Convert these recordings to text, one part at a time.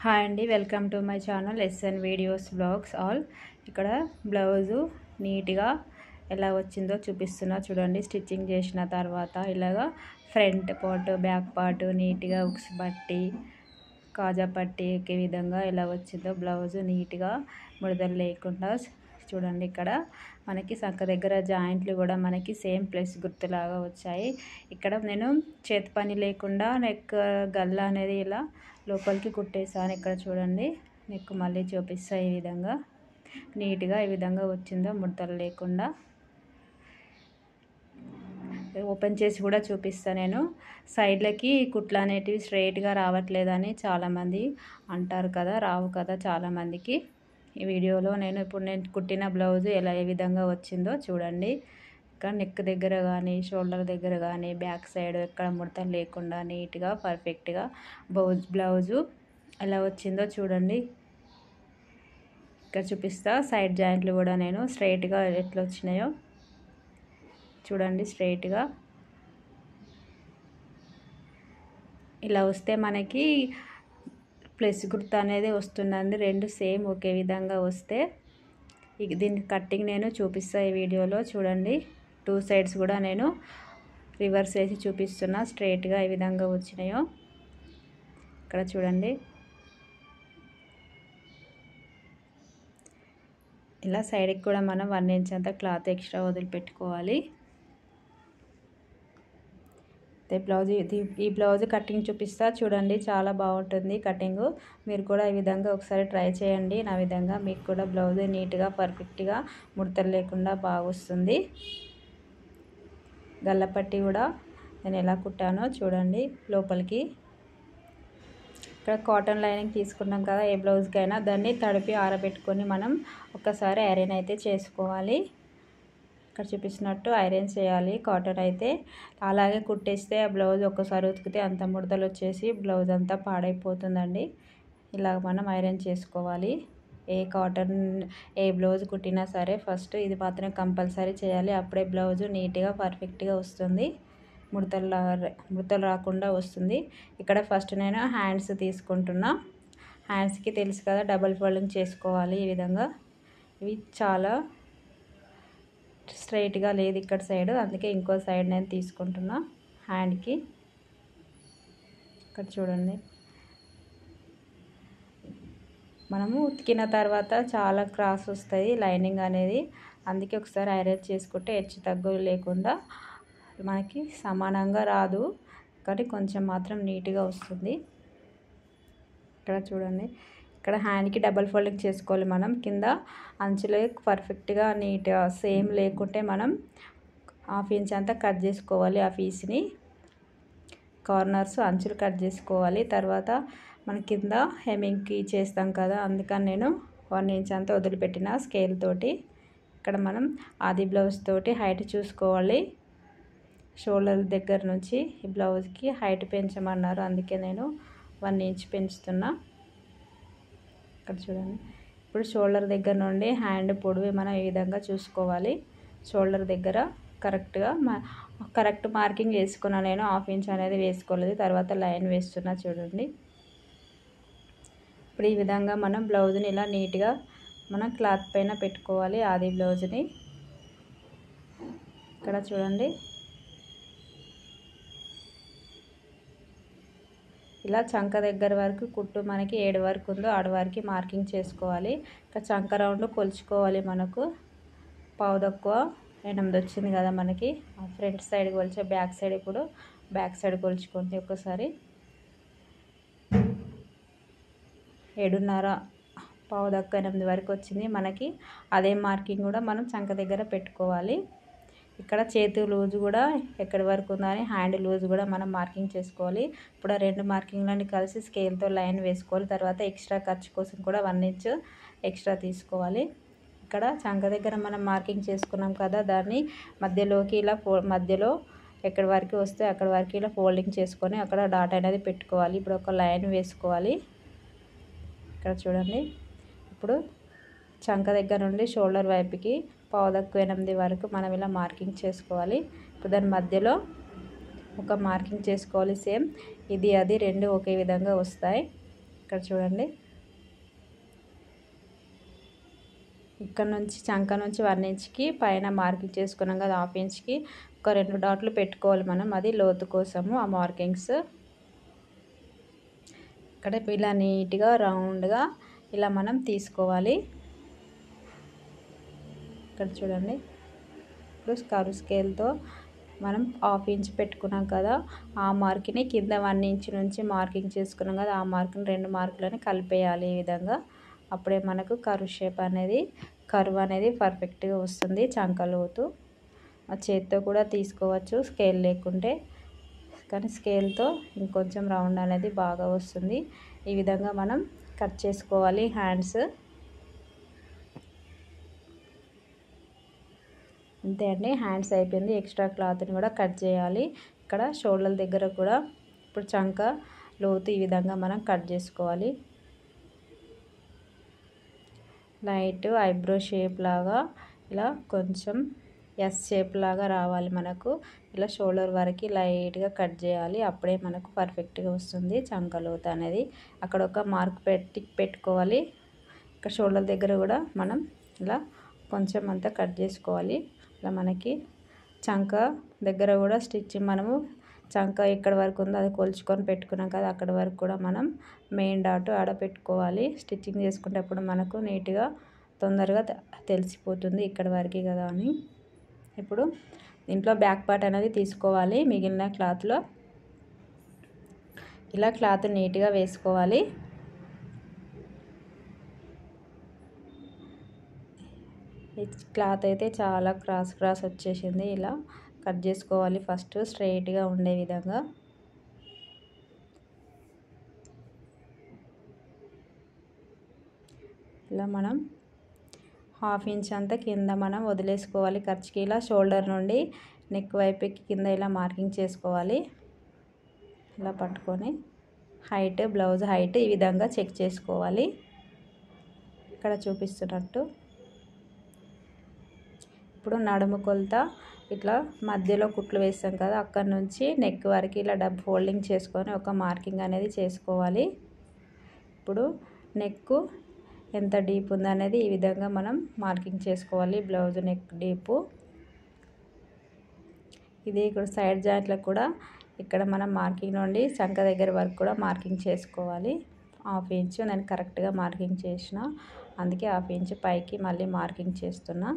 Hi అండి, welcome to my channel SN videos blogs all. ఇక్కడ blouse నీట్గా ఎలా వచ్చిందో చూపిస్తున్నా చూడండి. స్టిచ్చింగ్ చేసిన తర్వాత ఇలాగా ఫ్రంట్ పార్ట్ బ్యాక్ పార్ట్ నీట్గా ఉక్స్ పట్టి కాజా పట్టి ఎక్కే విధంగా ఎలా వచ్చిందో బ్లౌజు నీట్గా ముడతలు లేకుండా చూడండి. ఇక్కడ మనకి సంక దగ్గర జాయింట్లు కూడా మనకి సేమ్ ప్లస్ గుర్తులాగా వచ్చాయి. ఇక్కడ నేను చేతి పని లేకుండా నెక్ గల్లా అనేది ఇలా లోపలికి కుట్టేసాను. ఇక్కడ చూడండి, నెక్ మళ్ళీ చూపిస్తా ఈ విధంగా నీట్గా ఈ విధంగా వచ్చిందో ముడతలు లేకుండా. ఓపెన్ చేసి కూడా చూపిస్తా. నేను సైడ్లకి కుట్లు అనేటివి స్ట్రైట్గా రావట్లేదని చాలామంది అంటారు కదా, రావు కదా చాలామందికి. ఈ వీడియోలో నేను కుట్టిన బ్లౌజు ఏ విధంగా వచ్చిందో చూడండి. ఇక్కడ నెక్ దగ్గర కానీ షోల్డర్ దగ్గర కానీ బ్యాక్ సైడ్ ఎక్కడ ముడతలు లేకుండా నీట్గా పర్ఫెక్ట్గా బ్లౌజు ఎలా వచ్చిందో చూడండి. ఇక్కడ చూపిస్తా. సైడ్ జాయింట్లు కూడా నేను స్ట్రైట్గా ఎట్లా వచ్చినాయో చూడండి. స్ట్రైట్గా ఇలా వస్తే మనకి ప్లస్ గుర్తు అనేది వస్తుందండి. రెండు సేమ్ ఒకే విధంగా వస్తే దీని కట్టింగ్ నేను చూపిస్తా ఈ వీడియోలో చూడండి. టూ సైడ్స్ కూడా నేను రివర్స్ వేసి చూపిస్తున్నా. స్ట్రైట్గా ఈ విధంగా వచ్చినాయో ఇక్కడ చూడండి. ఇలా సైడ్కి కూడా మనం 1 ఇంచ్ అంత క్లాత్ ఎక్స్ట్రా వదిలిపెట్టుకోవాలి. ఈ బ్లౌజ్ కటింగ్ చూపిస్తా చూడండి. చాలా బాగుంటుంది కటింగ్. మీరు కూడా ఈ విధంగా ఒకసారి ట్రై చేయండి. నా విధంగా మీకు కూడా బ్లౌజ్ నీట్గా పర్ఫెక్ట్గా ముడతలు లేకుండా బాగా వస్తుంది. గల్లపట్టి కూడా నేను ఎలా కుట్టానో చూడండి. లోపలికి ఇక్కడ కాటన్ లైనింగ్ తీసుకున్నాం కదా, ఏ బ్లౌజ్కైనా దాన్ని తడిపి ఆరబెట్టుకొని మనం ఒక్కసారి ఐరన్ అయితే చేసుకోవాలి. ఇక్కడ చూపిస్తున్నట్టు ఐరన్ చేయాలి. కాటన్ అయితే అలాగే కుట్టేస్తే ఆ బ్లౌజ్ ఒక్కసారి ఉతికితే అంత ముడతలు వచ్చేసి బ్లౌజ్ అంతా పాడైపోతుందండి. ఇలా మనం ఐరన్ చేసుకోవాలి. ఏ బ్లౌజ్ కుట్టినా సరే ఫస్ట్ ఇది మాత్రం కంపల్సరీ చేయాలి. అప్పుడే బ్లౌజు నీట్గా పర్ఫెక్ట్గా వస్తుంది, ముడతలు రాకుండా వస్తుంది. ఇక్కడ ఫస్ట్ నేను హ్యాండ్స్ తీసుకుంటున్నా. హ్యాండ్స్కి తెలుసు కదా, డబల్ ఫోల్డింగ్ చేసుకోవాలి ఈ విధంగా. ఇవి చాలా స్ట్రైట్గా లేదు ఇక్కడ సైడ్, అందుకే ఇంకో సైడ్ నేను తీసుకుంటున్నా హ్యాండ్కి. ఇక్కడ చూడండి, మనము ఉతికిన తర్వాత చాలా క్రాస్ వస్తాయి లైనింగ్ అనేది. అందుకే ఒకసారి ఐరన్ చేసుకుంటే హెచ్చు తగ్గులు లేకుండా మనకి సమానంగా రాదు, కానీ కొంచెం మాత్రం నీట్గా వస్తుంది. ఇక్కడ చూడండి, ఇక్కడ హ్యాండ్కి డబల్ ఫోల్డింగ్ చేసుకోవాలి మనం. కింద అంచులే పర్ఫెక్ట్గా నీట్గా సేమ్ లేకుంటే మనం 1/2 ఇంచ్ అంతా కట్ చేసుకోవాలి. ఆ పీస్ని కార్నర్స్ అంచులు కట్ చేసుకోవాలి. తర్వాత మన కింద హెమ్మింగ్కి చేస్తాం కదా, అందుకని నేను 1 ఇంచ్ అంతా వదిలిపెట్టిన స్కేల్ తోటి. ఇక్కడ మనం ఆది బ్లౌజ్ తోటి హైట్ చూసుకోవాలి. షోల్డర్ దగ్గర నుంచి ఈ బ్లౌజ్కి హైట్ పెంచమన్నారు, అందుకే నేను 1 ఇంచ్ పెంచుతున్నా. ఇక్కడ చూడండి, ఇప్పుడు షోల్డర్ దగ్గర నుండి హ్యాండ్ పొడవు మనం ఈ విధంగా చూసుకోవాలి. షోల్డర్ దగ్గర కరెక్ట్ మార్కింగ్ వేసుకున్నా నేను. 1/2 ఇంచ్ అనేది వేసుకోలేదు, తర్వాత లైన్ వేస్తున్నా చూడండి. ఇప్పుడు ఈ విధంగా మనం బ్లౌజ్ని ఇలా నీట్గా మనం క్లాత్ పైన పెట్టుకోవాలి ఆది బ్లౌజ్ని. ఇక్కడ చూడండి, ఇలా చంక దగ్గర వరకు కుట్టు మనకి 7 వరకు ఉందో ఆడ వరకు మార్కింగ్ చేసుకోవాలి. ఇంకా చంక రౌండ్ కొలుచుకోవాలి. మనకు పావు తక్కువ 8 వచ్చింది కదా మనకి. ఫ్రంట్ సైడ్ కొలిచే బ్యాక్ సైడ్, ఇప్పుడు బ్యాక్ సైడ్ కొలుచుకోండి ఒకసారి. 7.5 పావు తక్కువ 8 వరకు వచ్చింది మనకి. అదే మార్కింగ్ కూడా మనం చంక దగ్గర పెట్టుకోవాలి. ఇక్కడ చేతి లూజ్ కూడా ఎక్కడి వరకు ఉందని హ్యాండ్ లూజ్ కూడా మనం మార్కింగ్ చేసుకోవాలి. ఇప్పుడు 2 మార్కింగ్లని కలిసి స్కేల్తో లైన్ వేసుకోవాలి. తర్వాత ఎక్స్ట్రా ఖర్చు కోసం కూడా 1 ఇంచ్ ఎక్స్ట్రా తీసుకోవాలి. ఇక్కడ చంక దగ్గర మనం మార్కింగ్ చేసుకున్నాం కదా, దాన్ని మధ్యలోకి ఇలా మధ్యలో ఎక్కడి వరకు వస్తే అక్కడి వరకు ఇలా ఫోల్డింగ్ చేసుకొని అక్కడ డాట్ అనేది పెట్టుకోవాలి. ఇప్పుడు ఒక లైన్ వేసుకోవాలి. ఇక్కడ చూడండి, ఇప్పుడు చంక దగ్గర నుండి షోల్డర్ వైపుకి పావు తక్కువ 8 వరకు మనం ఇలా మార్కింగ్ చేసుకోవాలి. ఇప్పుడు దాని మధ్యలో ఒక మార్కింగ్ చేసుకోవాలి. సేమ్ ఇది అది 2 ఒకే విధంగా వస్తాయి. ఇక్కడ చూడండి, ఇక్కడ నుంచి చంక నుంచి 1 ఇంచ్కి పైన మార్కింగ్ చేసుకున్నాం కదా, 1/2 ఇంచ్కి ఒక 2 డాట్లు పెట్టుకోవాలి మనం. అది లోతు కోసము ఆ మార్కింగ్స్. ఇక్కడ ఇలా నీట్గా రౌండ్గా ఇలా మనం తీసుకోవాలి. ఇక్కడ చూడండి, ఇప్పుడు కర్వ్ స్కేల్తో మనం 1/2 ఇంచ్ పెట్టుకున్నాం కదా, ఆ మార్క్ని కింద 1 ఇంచ్ నుంచి మార్కింగ్ చేసుకున్నాం కదా, ఆ మార్క్ని 2 మార్కులని కలిపేయాలి ఈ విధంగా. అప్పుడే మనకు కర్వ్ అనేది పర్ఫెక్ట్గా వస్తుంది. చంకలోతు చేత్తో కూడా తీసుకోవచ్చు స్కేల్ లేకుంటే, కానీ స్కేల్తో ఇంకొంచెం రౌండ్ అనేది బాగా వస్తుంది. ఈ విధంగా మనం కట్ చేసుకోవాలి హ్యాండ్స్. అంతే అండి, హ్యాండ్స్ అయిపోయింది. ఎక్స్ట్రా క్లాత్ని కూడా కట్ చేయాలి. ఇక్కడ షోల్డర్ దగ్గర కూడా ఇప్పుడు చంక లోతు ఈ విధంగా మనం కట్ చేసుకోవాలి. లైట్ ఐబ్రో షేప్ లాగా ఇలా కొంచెం ఎస్ షేప్ లాగా రావాలి మనకు. ఇలా షోల్డర్ వరకు లైట్గా కట్ చేయాలి, అప్పుడే మనకు పర్ఫెక్ట్గా వస్తుంది చంక లోతు అనేది. అక్కడ ఒక మార్క్ పెట్టుకోవాలి. ఇక్కడ షోల్డర్ దగ్గర కూడా మనం ఇలా కొంచెం అంతా కట్ చేసుకోవాలి. ఇలా మనకి చంక దగ్గర కూడా స్టిచ్చింగ్ మనము చంక ఎక్కడ వరకు ఉందో అది కొలుచుకొని పెట్టుకున్నాం కదా, అక్కడ వరకు కూడా మనం మెయిన్ డాట్ ఆడ పెట్టుకోవాలి. స్టిచ్చింగ్ చేసుకునేటప్పుడు మనకు నీట్గా తొందరగా తెలిసిపోతుంది ఇక్కడ వరకు కదా అని. ఇప్పుడు దీంట్లో బ్యాక్ పార్ట్ అనేది తీసుకోవాలి. మిగిలిన క్లాత్లో ఇలా క్లాత్ నీట్గా వేసుకోవాలి. ఈ క్లాత్ అయితే చాలా క్రాస్ వచ్చేసింది. ఇలా కట్ చేసుకోవాలి ఫస్ట్ స్ట్రైట్గా ఉండే విధంగా. ఇలా మనం 1/2 ఇంచ్ అంతా కింద మనం వదిలేసుకోవాలి ఖర్చుకి. ఇలా షోల్డర్ నుండి నెక్ వైపుకి కింద ఇలా మార్కింగ్ చేసుకోవాలి. ఇలా పట్టుకొని హైట్, బ్లౌజ్ హైట్ ఈ విధంగా చెక్ చేసుకోవాలి. ఇక్కడ చూపిస్తున్నట్టు ఇప్పుడు నడుము కొలత ఇట్లా మధ్యలో కుట్లు వేస్తాం కదా, అక్కడ నుంచి నెక్ వరకు ఇలా ఫోల్డింగ్ చేసుకొని ఒక మార్కింగ్ అనేది చేసుకోవాలి. ఇప్పుడు నెక్ ఎంత డీప్ ఉందనేది ఈ విధంగా మనం మార్కింగ్ చేసుకోవాలి. బ్లౌజ్ నెక్ డీపు ఇది. ఇక్కడ సైడ్ జాయింట్లకు కూడా ఇక్కడ మనం మార్కింగ్ నుండి చంక దగ్గర వరకు కూడా మార్కింగ్ చేసుకోవాలి. 1/2 ఇంచ్ నేను కరెక్ట్గా మార్కింగ్ చేసిన, అందుకే 1/2 ఇంచ్ పైకి మళ్ళీ మార్కింగ్ చేస్తున్నా.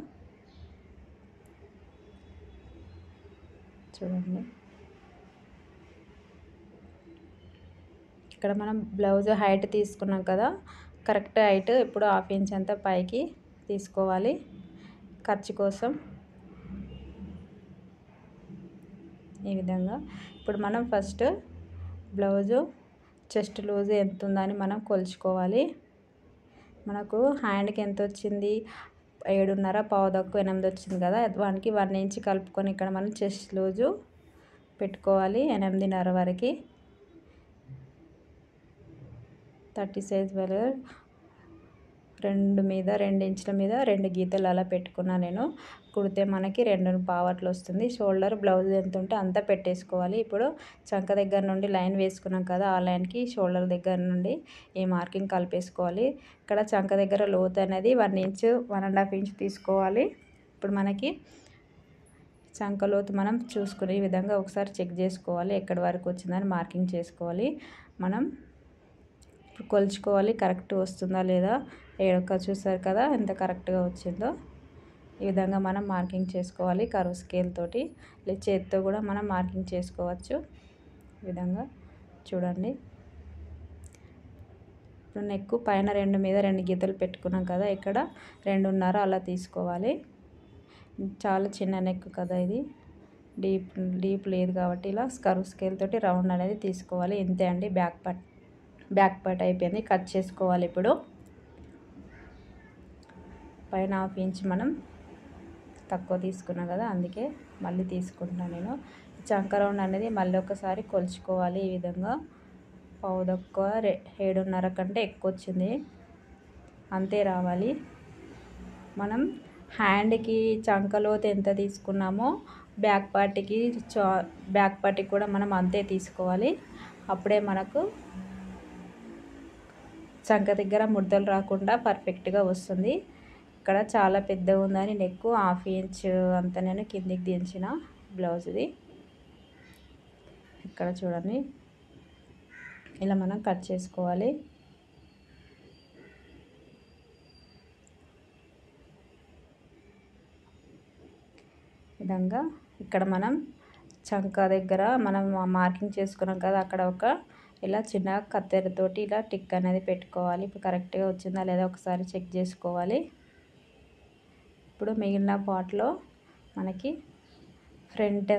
చూడండి, ఇక్కడ మనం బ్లౌజ్ హైట్ తీసుకున్నాం కదా, కరెక్ట్ హైట్ ఇప్పుడు 1/2 ఇంచ్ అంతా పైకి తీసుకోవాలి ఖర్చు కోసం. ఈ విధంగా ఇప్పుడు మనం ఫస్ట్ బ్లౌజు చెస్ట్ లూజ్ ఎంత ఉందని మనం కొలుచుకోవాలి. మనకు హ్యాండ్కి ఎంత వచ్చింది, 7.5 పావు తక్కువ 8 వచ్చింది కదా, దానికి 1 ఇంచ్ కలుపుకొని ఇక్కడ మనం చెస్ట్ లూజు పెట్టుకోవాలి 8.5 వరకు. 30 సైజ్ వరకు 2 ఇంచుల మీద 2 గీతలు అలా పెట్టుకున్నా నేను. కుడితే మనకి 2.5 అట్లా వస్తుంది. షోల్డర్ బ్లౌజ్ ఎంత ఉంటే అంతా పెట్టేసుకోవాలి. ఇప్పుడు చంక దగ్గర నుండి లైన్ వేసుకున్నాం కదా, ఆ లైన్కి షోల్డర్ దగ్గర నుండి ఈ మార్కింగ్ కలిపేసుకోవాలి. ఇక్కడ చంక దగ్గర లోతు అనేది 1 ఇంచ్ 1.5 ఇంచ్ తీసుకోవాలి. ఇప్పుడు మనకి చంక లోతు మనం చూసుకునే విధంగా ఒకసారి చెక్ చేసుకోవాలి, ఎక్కడి వరకు వచ్చిందని మార్కింగ్ చేసుకోవాలి. మనం కొలుచుకోవాలి కరెక్ట్ వస్తుందా లేదా. ఏడొక్క చూసారు కదా ఎంత కరెక్ట్గా వచ్చిందో. ఈ విధంగా మనం మార్కింగ్ చేసుకోవాలి కర్వ్ స్కేల్ తోటి. చేతితో కూడా మనం మార్కింగ్ చేసుకోవచ్చు. ఈ విధంగా చూడండి. ఇప్పుడు నెక్ పైన 2 మీద 2 గీతలు పెట్టుకున్నాం కదా, ఇక్కడ 2.5 అలా తీసుకోవాలి. చాలా చిన్న నెక్ కదా ఇది, డీప్ లేదు కాబట్టి ఇలా కర్వ్ స్కేల్ తోటి రౌండ్ అనేది తీసుకోవాలి. ఇంతే అండి, బ్యాక్ పార్ట్ అయిపోయింది. కట్ చేసుకోవాలి. ఇప్పుడు పైన 1/2 ఇంచ్ మనం తక్కువ తీసుకున్నాం కదా, అందుకే మళ్ళీ తీసుకుంటున్నాను నేను. చంక రౌండ్ అనేది మళ్ళీ ఒకసారి కొలుచుకోవాలి. ఈ విధంగా పావు తక్కువ 7.5 కంటే ఎక్కువ వచ్చింది, అంతే రావాలి. మనం హ్యాండ్కి చంకలోతు ఎంత తీసుకున్నామో బ్యాక్ పార్ట్కి కూడా మనం అంతే తీసుకోవాలి. అప్పుడే మనకు చంక దగ్గర ముడతలు రాకుండా పర్ఫెక్ట్గా వస్తుంది. ఇక్కడ చాలా పెద్దగా ఉందని నెక్ 1/2 ఇంచ్ అంత నేను కిందికి దించిన బ్లౌజ్ది. ఇక్కడ చూడండి, ఇలా మనం కట్ చేసుకోవాలి. విధంగా ఇక్కడ మనం చంక దగ్గర మనం మార్కింగ్ చేసుకున్నాం కదా, అక్కడ ఒక ఇలా చిన్న కత్తెరతోటి ఇలా టిక్ అనేది పెట్టుకోవాలి. ఇప్పుడు కరెక్ట్గా వచ్చిందా లేదా ఒకసారి చెక్ చేసుకోవాలి. ఇప్పుడు మిగిలిన పార్ట్లో మనకి ఫ్రంట్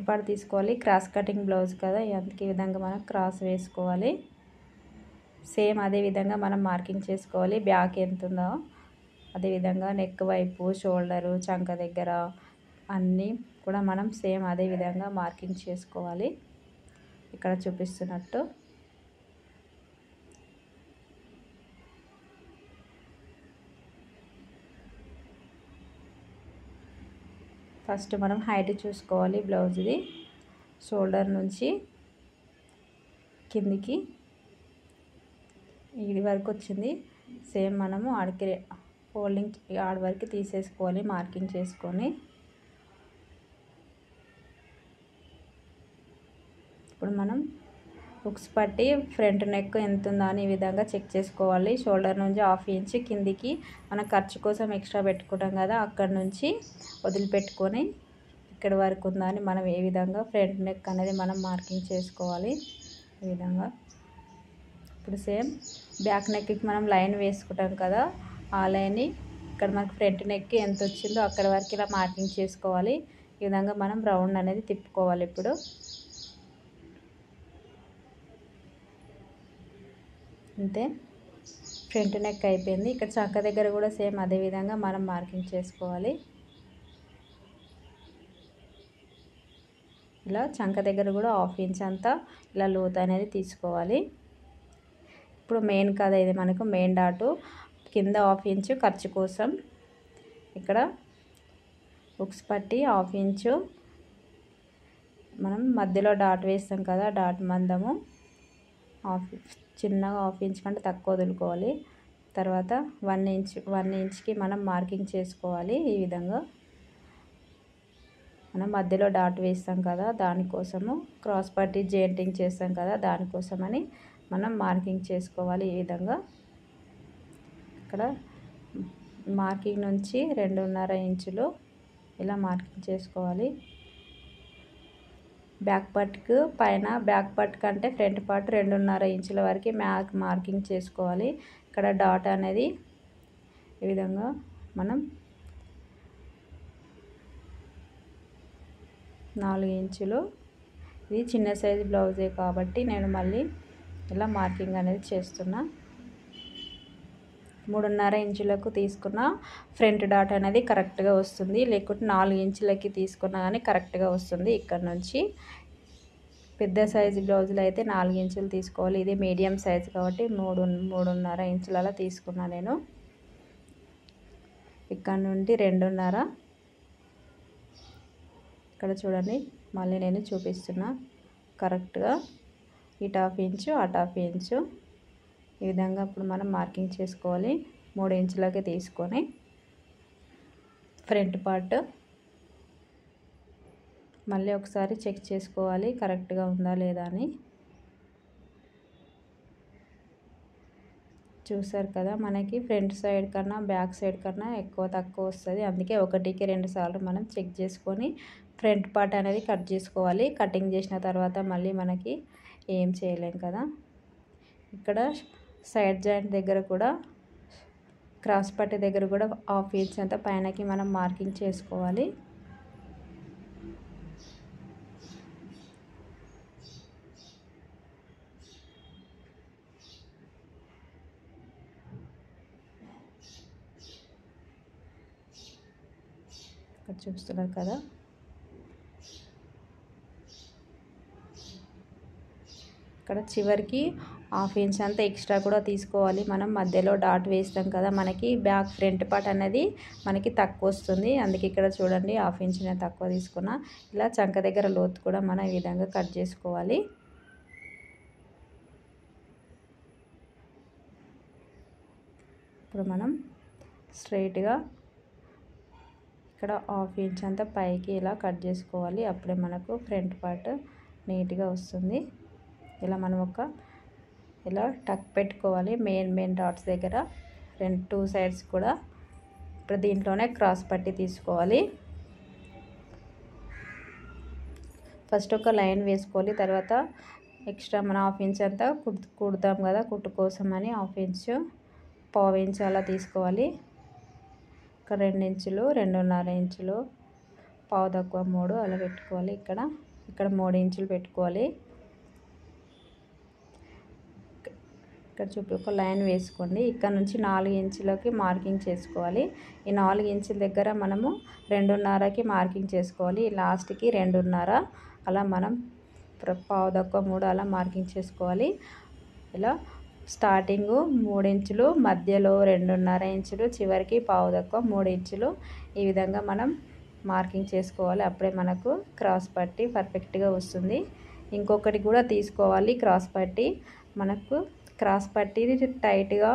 పార్ట్ తీసుకోవాలి. క్రాస్ కటింగ్ బ్లౌజ్ కదా, అందుకే ఈ విధంగా మనం క్రాస్ వేసుకోవాలి. సేమ్ అదే విధంగా మనం మార్కింగ్ చేసుకోవాలి. బ్యాక్ ఎంత ఉందో అదేవిధంగా నెక్ వైపు, షోల్డరు, చంక దగ్గర అన్నీ కూడా మనం సేమ్ అదే విధంగా మార్కింగ్ చేసుకోవాలి. ఇక్కడ చూపిస్తున్నట్టు ఫస్ట్ మనం హైట్ చూసుకోవాలి. బ్లౌజ్ది షోల్డర్ నుంచి కిందికి ఇది వరకు వచ్చింది. సేమ్ మనము ఆడికి ఫోల్డింగ్ ఆడ వరకు తీసేసుకోవాలి మార్కింగ్ చేసుకొని. ఇప్పుడు మనం హుక్స్ పట్టి ఫ్రంట్ నెక్ ఎంత ఉందా అని ఈ విధంగా చెక్ చేసుకోవాలి. షోల్డర్ నుంచి 1/2 ఇంచ్ కిందికి మనం ఖర్చు కోసం ఎక్స్ట్రా పెట్టుకుంటాం కదా, అక్కడ నుంచి వదిలిపెట్టుకొని ఇక్కడ వరకు ఉందా అని మనం ఏ విధంగా ఫ్రంట్ నెక్ అనేది మనం మార్కింగ్ చేసుకోవాలి. ఈ విధంగా ఇప్పుడు సేమ్ బ్యాక్ నెక్కి మనం లైన్ వేసుకుంటాం కదా, ఆ లైన్ని ఇక్కడ మనకు ఫ్రంట్ నెక్ ఎంత వచ్చిందో అక్కడ వరకు ఇలా మార్కింగ్ చేసుకోవాలి. ఈ విధంగా మనం రౌండ్ అనేది తిప్పుకోవాలి. ఇప్పుడు అంతే, ఫ్రంట్ నెక్ అయిపోయింది. ఇక్కడ చంక దగ్గర కూడా సేమ్ అదే విధంగా మనం మార్కింగ్ చేసుకోవాలి. ఇలా చంక దగ్గర కూడా 1/2 ఇంచ్ అంతా ఇలా లోతు అనేది తీసుకోవాలి. ఇప్పుడు మెయిన్ కదా ఇది మనకు మెయిన్ డాటు, కింద 1/2 ఇంచ్ ఖర్చు కోసం ఇక్కడ హుక్స్ పట్టి 1/2 ఇంచు మనం మధ్యలో డాట్ వేస్తాం కదా, డాట్ మందము చిన్నగా 1/2 ఇంచ్ కంటే తక్కువ వదులుకోవాలి. తర్వాత 1 ఇంచ్కి మనం మార్కింగ్ చేసుకోవాలి. ఈ విధంగా మనం మధ్యలో డాట్ వేస్తాం కదా, దానికోసము క్రాస్ పట్టి జాయింటింగ్ చేస్తాం కదా, దానికోసమని మనం మార్కింగ్ చేసుకోవాలి. ఈ విధంగా ఇక్కడ మార్కింగ్ నుంచి 2.5 ఇంచులు ఇలా మార్కింగ్ చేసుకోవాలి. బ్యాక్ పార్ట్కు పైన బ్యాక్ పార్ట్ కంటే ఫ్రంట్ పార్ట్ 2.5 ఇంచుల వరకు మార్కింగ్ చేసుకోవాలి. ఇక్కడ డాట్ అనేది ఈ విధంగా మనం 4 ఇంచులు, ఇది చిన్న సైజు బ్లౌజే కాబట్టి నేను మళ్ళీ ఇలా మార్కింగ్ అనేది చేస్తున్నా. 3.5 ఇంచులకు తీసుకున్న ఫ్రంట్ డాట్ అనేది కరెక్ట్గా వస్తుంది, లేకుంటే 4 ఇంచులకి తీసుకున్నా కానీ కరెక్ట్గా వస్తుంది. ఇక్కడ నుంచి పెద్ద సైజు బ్లౌజులు అయితే 4 ఇంచులు తీసుకోవాలి. ఇది మీడియం సైజు కాబట్టి 3.5 ఇంచులు అలా తీసుకున్నా నేను. ఇక్కడ నుండి 2.5, ఇక్కడ చూడండి మళ్ళీ నేను చూపిస్తున్నా కరెక్ట్గా ఇటు 1/2 ఇంచు అటు 1/2 ఇంచు ఈ విధంగా ఇప్పుడు మనం మార్కింగ్ చేసుకోవాలి. 3 ఇంచులకి తీసుకొని ఫ్రంట్ పార్ట్ మళ్ళీ ఒకసారి చెక్ చేసుకోవాలి కరెక్ట్గా ఉందా లేదా అని. చూసారు కదా, మనకి ఫ్రంట్ సైడ్ కన్నా బ్యాక్ సైడ్ కన్నా ఎక్కువ తక్కువ వస్తుంది. అందుకే 1కి 2 సార్లు మనం చెక్ చేసుకొని ఫ్రంట్ పార్ట్ అనేది కట్ చేసుకోవాలి. కటింగ్ చేసిన తర్వాత మళ్ళీ మనకి ఏం చేయలేం కదా. ఇక్కడ సైడ్ జాయింట్ దగ్గర కూడా క్రాస్ పట్టి దగ్గర కూడా 1/2 ఇంచ్ అంతా పైనకి మనం మార్కింగ్ చేసుకోవాలి. ఇక్కడ చూస్తున్నారు కదా, ఇక్కడ చివరికి 1/2 ఇంచ్ అంతా ఎక్స్ట్రా కూడా తీసుకోవాలి. మనం మధ్యలో డాట్ వేస్తాం కదా, మనకి బ్యాక్ ఫ్రంట్ పార్ట్ అనేది మనకి తక్కువ వస్తుంది. అందుకే ఇక్కడ చూడండి 1/2 ఇంచ్ నేను తక్కువ తీసుకున్నా. ఇలా చంక దగ్గర లోతు కూడా మనం ఈ విధంగా కట్ చేసుకోవాలి. ఇప్పుడు మనం స్ట్రైట్గా ఇక్కడ 1/2 ఇంచ్ అంతా పైకి ఇలా కట్ చేసుకోవాలి. అప్పుడే మనకు ఫ్రంట్ పార్ట్ నీట్గా వస్తుంది. ఇలా మనం ఇలా టక్ పెట్టుకోవాలి మెయిన్ డాట్స్ దగ్గర 2 సైడ్స్ కూడా. ఇప్పుడు దీంట్లోనే క్రాస్ పట్టి తీసుకోవాలి. ఫస్ట్ ఒక లైన్ వేసుకోవాలి. తర్వాత ఎక్స్ట్రా మన 1/2 ఇంచ్ అంతా కుడతాం కదా, కుట్టు కోసం అని 1/2 ఇంచ్, 1/4 ఇంచ్ అలా తీసుకోవాలి. ఇక్కడ 2 ఇంచులు, 2.5 ఇంచులు, పావు తక్కువ 3 అలా పెట్టుకోవాలి. ఇక్కడ 3 ఇంచులు పెట్టుకోవాలి. ఇక్కడ ఒక లైన్ వేసుకోండి. ఇక్కడ నుంచి 4 ఇంచులకి మార్కింగ్ చేసుకోవాలి. ఈ 4 ఇంచుల దగ్గర మనము 2.5కి మార్కింగ్ చేసుకోవాలి. లాస్ట్కి 2.5 అలా మనం పావు తక్కువ 3 అలా మార్కింగ్ చేసుకోవాలి. ఇలా స్టార్టింగ్ 3 ఇంచులు, మధ్యలో 2.5 ఇంచులు, చివరికి పావు తక్కువ 3 ఇంచులు ఈ విధంగా మనం మార్కింగ్ చేసుకోవాలి. అప్పుడే మనకు క్రాస్ పట్టి పర్ఫెక్ట్గా వస్తుంది. ఇంకొకటి కూడా తీసుకోవాలి క్రాస్ పట్టి. మనకు క్రాస్ పట్టి టైట్గా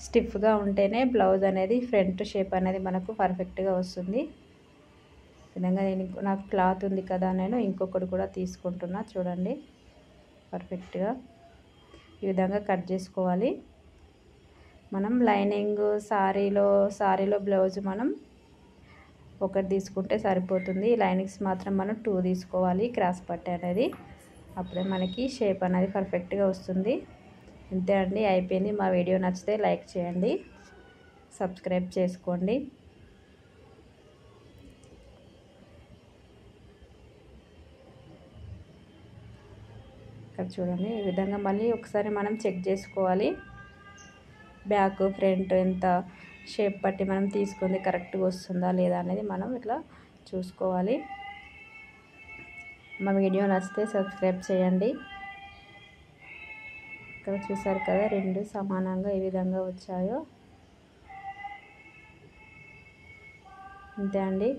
స్టిఫ్గా ఉంటేనే బ్లౌజ్ అనేది ఫ్రంట్ షేప్ అనేది మనకు పర్ఫెక్ట్గా వస్తుంది. విధంగా నాకు క్లాత్ ఉంది కదా, నేను ఇంకొకటి కూడా తీసుకుంటున్నా. చూడండి, పర్ఫెక్ట్గా ఈ విధంగా కట్ చేసుకోవాలి. మనం లైనింగ్ సారీలో బ్లౌజ్ మనం ఒకటి తీసుకుంటే సరిపోతుంది. లైనింగ్స్ మాత్రం మనం 2 తీసుకోవాలి క్రాస్ పట్టి అనేది. అప్పుడే మనకి షేప్ అనేది పర్ఫెక్ట్గా వస్తుంది. అంతే అండి, అయిపోయింది. మా వీడియో నచ్చితే లైక్ చేయండి, సబ్స్క్రైబ్ చేసుకోండి. ఇక్కడ చూడండి, ఈ విధంగా మళ్ళీ ఒకసారి మనం చెక్ చేసుకోవాలి. బ్యాక్ ఫ్రంట్ ఎంత షేప్ పట్టి మనం తీసుకుంది కరెక్ట్గా వస్తుందా లేదా అనేది మనం ఇట్లా చూసుకోవాలి. మా వీడియో నచ్చితే సబ్స్క్రైబ్ చేయండి. ఇక్కడ చూసారు కదా, 2 సమానంగా ఏ విధంగా వచ్చాయో. అంతే అండి.